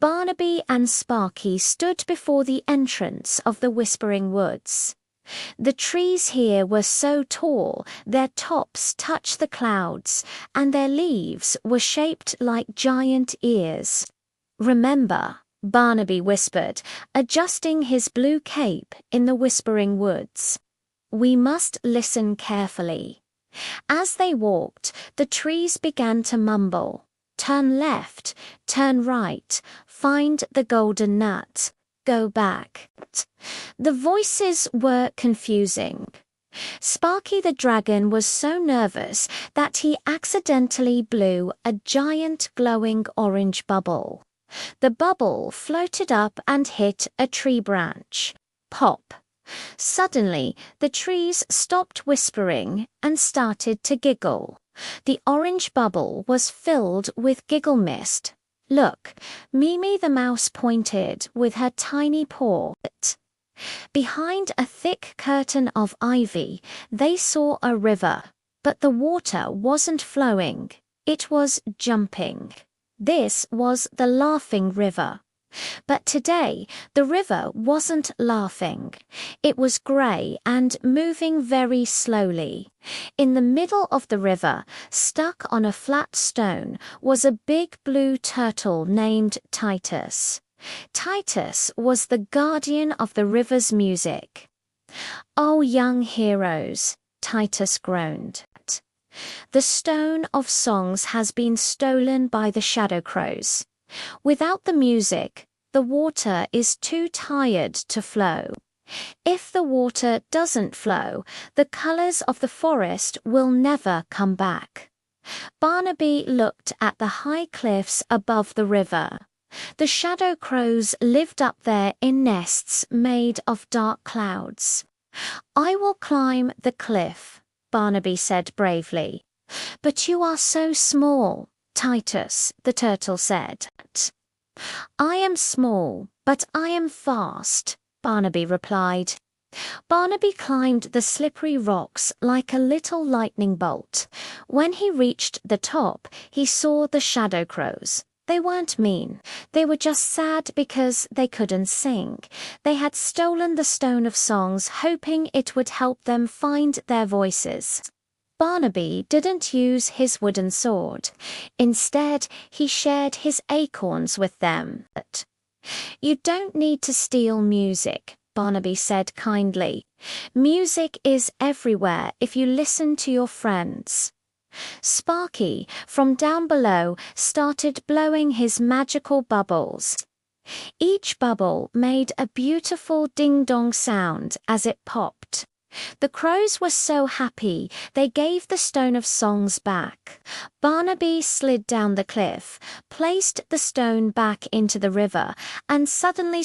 Barnaby and Sparky stood before the entrance of the Whispering Woods. The trees here were so tall their tops touched the clouds, and their leaves were shaped like giant ears. "Remember," Barnaby whispered, adjusting his blue cape in the Whispering Woods. "We must listen carefully." As they walked, the trees began to mumble. "Turn left, turn right, find the golden nut, go back." The voices were confusing. Sparky the dragon was so nervous that he accidentally blew a giant glowing orange bubble. The bubble floated up and hit a tree branch. Pop! Suddenly, the trees stopped whispering and started to giggle. The orange bubble was filled with giggle mist. "Look," Mimi the mouse pointed with her tiny paw. Behind a thick curtain of ivy, they saw a river, but the water wasn't flowing, it was jumping. This was the Laughing River. But today, the river wasn't laughing. It was grey and moving very slowly. In the middle of the river, stuck on a flat stone, was a big blue turtle named Titus. Titus was the guardian of the river's music. "Oh, young heroes," Titus groaned. "The stone of songs has been stolen by the shadow crows. Without the music, the water is too tired to flow. If the water doesn't flow, the colors of the forest will never come back." Barnaby looked at the high cliffs above the river. The shadow crows lived up there in nests made of dark clouds. "I will climb the cliff," Barnaby said bravely. "But you are so small," Titus the turtle said. "I am small, but I am fast," Barnaby replied. Barnaby climbed the slippery rocks like a little lightning bolt. When he reached the top, he saw the shadow crows. They weren't mean. They were just sad because they couldn't sing. They had stolen the stone of songs, hoping it would help them find their voices. Barnaby didn't use his wooden sword. Instead, he shared his acorns with them. "You don't need to steal music," Barnaby said kindly. "Music is everywhere if you listen to your friends." Sparky, from down below, started blowing his magical bubbles. Each bubble made a beautiful ding-dong sound as it popped. The crows were so happy they gave the stone of songs back. Barnaby slid down the cliff, placed the stone back into the river, and suddenly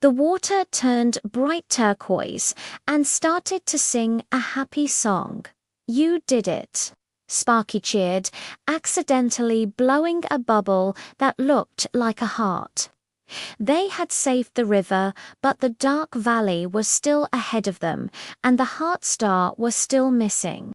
the water turned bright turquoise and started to sing a happy song. "You did it," Sparky cheered, accidentally blowing a bubble that looked like a heart. They had saved the river, but the dark valley was still ahead of them, and the heart star was still missing.